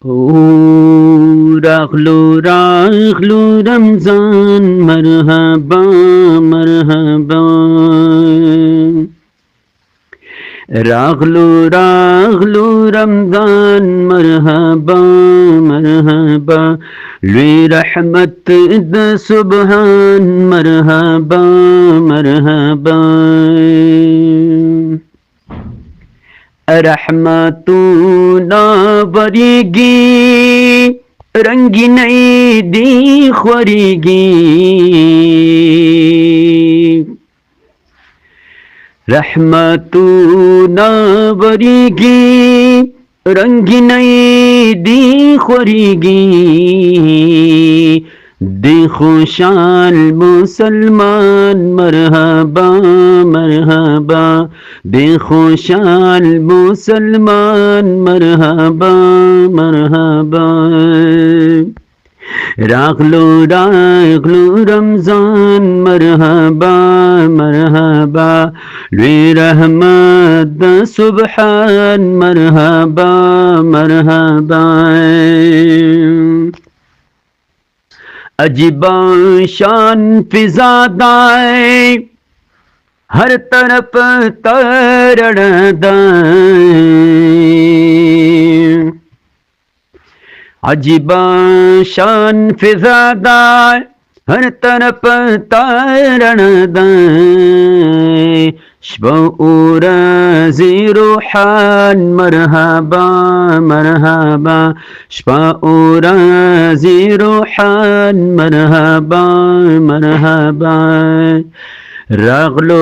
ओ राखलो रमजान मरहबा मरहबा राखलो रमजान मरहबा मरहबा लुई रहमत द सुबहान मरहबा मरहबा रहमतूना बरीगी रंगीनई दी ख्वरीगी रहमतूना बरीगी रंगीनई दी ख्वरीगी दे खुशाल मुसलमान मरहबा मरहबा दे खुशाल मुसलमान मरहबा मरहबा राखलो रमजान मरहबा मरहबा लुई रहमत द सुबहान मरहबा मरहबा अजीबा शान फिजादाए हर तरफ तरड़दाए अजीबा शान फिजादाए हर तरफ तरड़दाए शबऊर ज़ीरुहान मरहबा मरहबा शबऊर ज़ीरुहान मरहबा मरहबा रागलो